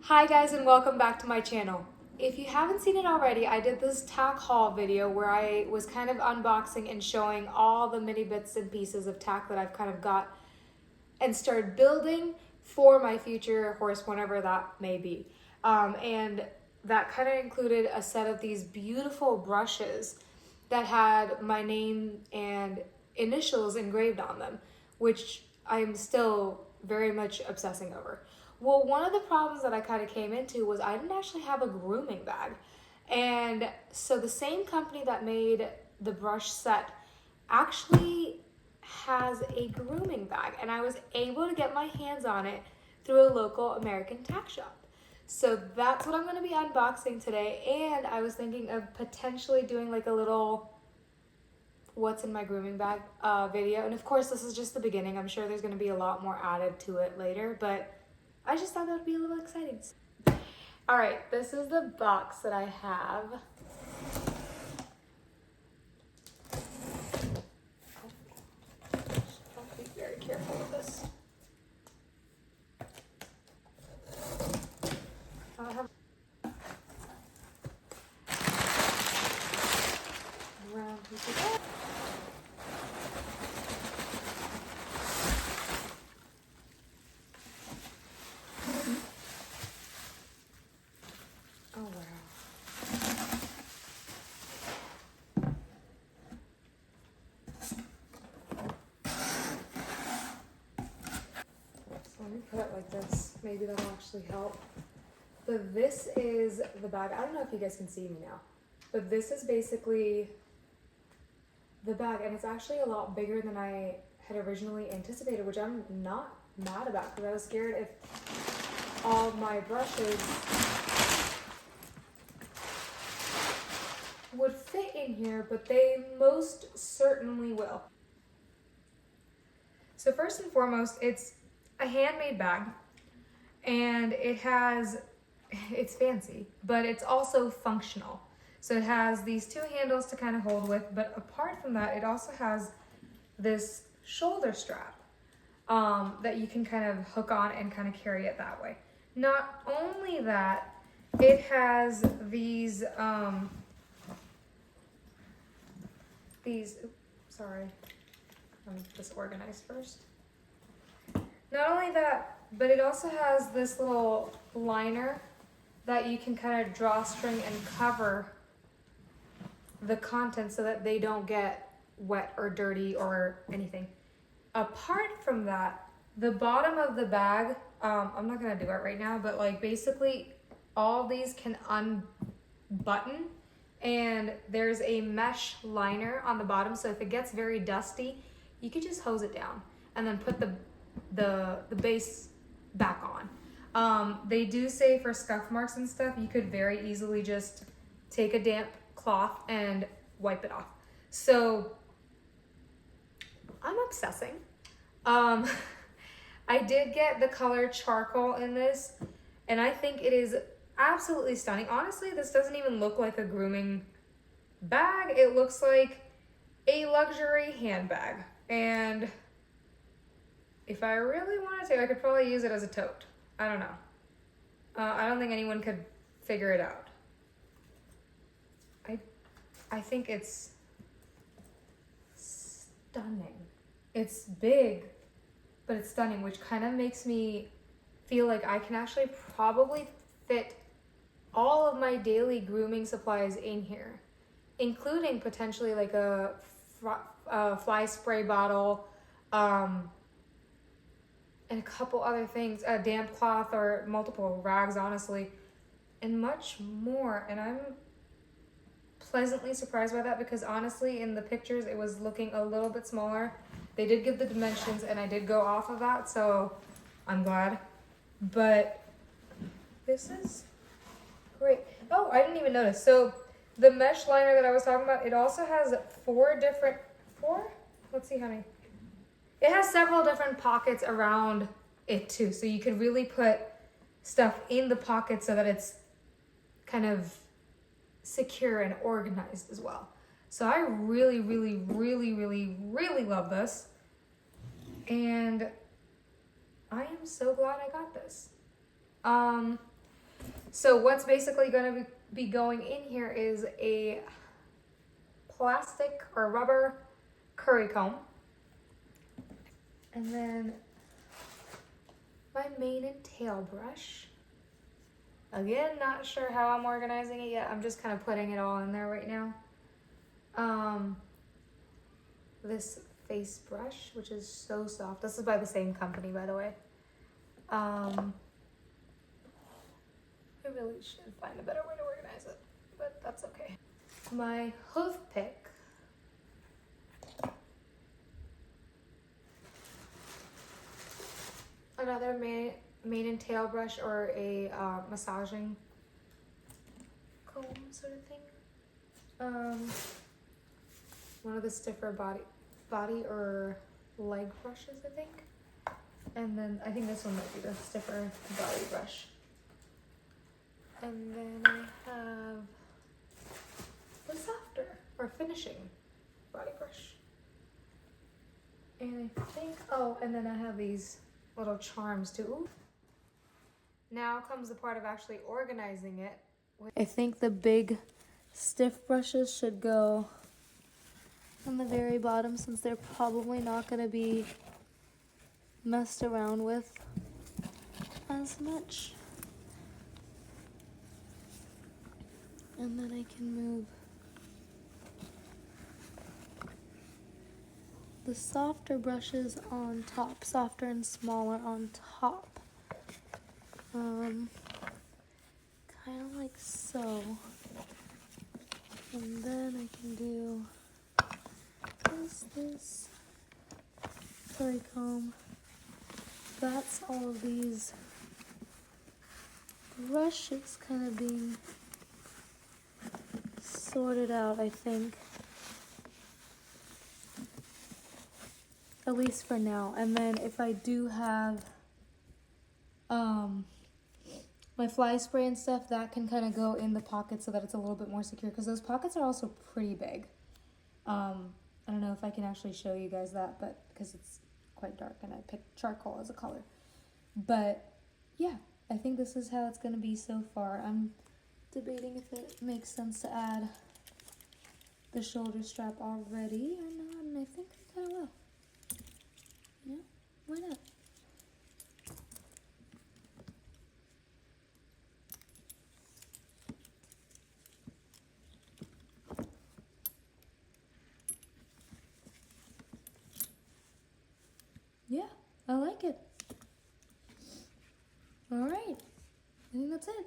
Hi guys and welcome back to my channel. If you haven't seen it already, I did this tack haul video where I was kind of unboxing and showing all the mini bits and pieces of tack that I've kind of got and started building for my future horse, whenever that may be. And that kind of included a set of these beautiful brushes that had my name and initials engraved on them, which I'm still very much obsessing over. Well, one of the problems that I kind of came into was I didn't actually have a grooming bag. And so the same company that made the brush set actually has a grooming bag, and I was able to get my hands on it through a local American tack shop. So that's what I'm going to be unboxing today, and I was thinking of potentially doing like a little what's in my grooming bag video. And of course, this is just the beginning. I'm sure there's going to be a lot more added to it later, but I just thought that would be a little exciting. All right, this is the box that I have. I'll be very careful with this. I have round piece of that. Oh wow. So let me put it like this. Maybe that'll actually help. But this is the bag. I don't know if you guys can see me now, but this is basically the bag, and it's actually a lot bigger than I had originally anticipated, which I'm not mad about because I was scared if all my brushes would fit in here, but they most certainly will. So first and foremost, it's a handmade bag, and it's fancy, but it's also functional. So it has these two handles to kind of hold with, but apart from that, it also has this shoulder strap that you can kind of hook on and kind of carry it that way. Not only that, it has these, sorry, I'm disorganized first. Not only that, but it also has this little liner that you can kind of drawstring and cover the contents so that they don't get wet or dirty or anything. Apart from that, the bottom of the bag, I'm not gonna do it right now, but like basically all these can unbutton, and there's a mesh liner on the bottom, so if it gets very dusty, you can just hose it down and then put the base back on. They do say for scuff marks and stuff, you could very easily just take a damp cloth and wipe it off. So I'm obsessing. I did get the color charcoal in this, and I think it is absolutely stunning. Honestly, this doesn't even look like a grooming bag. It looks like a luxury handbag. And if I really wanted to, I could probably use it as a tote. I don't know. I don't think anyone could figure it out. I think it's stunning. It's big, but it's stunning, which kind of makes me feel like I can actually probably fit all of my daily grooming supplies in here, including potentially like a fly spray bottle, and a couple other things, a damp cloth or multiple rags, honestly, and much more. And I'm pleasantly surprised by that because honestly, in the pictures, it was looking a little bit smaller. They did give the dimensions, and I did go off of that, so I'm glad. But this is great. Oh, I didn't even notice. So the mesh liner that I was talking about, it also has four? Let's see how many. It has several different pockets around it too. So you could really put stuff in the pockets so that it's kind of secure and organized as well. So I really, really, really, really, really love this. And I am so glad I got this. So what's basically going to be going in here is a plastic or rubber curry comb. And then my mane and tail brush. Again, not sure how I'm organizing it yet. I'm just kind of putting it all in there right now. This face brush, which is so soft. This is by the same company, by the way. I really should find a better way to organize it, but that's okay. My hoof pick. Another mane and tail brush or a massaging comb sort of thing. One of the stiffer body or leg brushes, I think. And then I think this one might be the stiffer body brush. And then I have the softer or finishing body brush. And I think, oh, and then I have these little charms too. Ooh. Now comes the part of actually organizing it. I think the big stiff brushes should go on the very bottom since they're probably not going to be messed around with as much. And then I can move the softer brushes on top, softer and smaller on top. Kind of like so. And then I can do this curry comb. That's all of these brushes kind of being sorted out, I think. At least for now. And then if I do have my fly spray and stuff, that can kind of go in the pocket so that it's a little bit more secure, because those pockets are also pretty big. I don't know if I can actually show you guys that, but because it's quite dark and I picked charcoal as a color. But yeah, I think this is how it's going to be so far. I'm debating if it makes sense to add the shoulder strap already or not, and I think I kind of will. Yeah, why not? Yeah, I like it. All right, I think that's it.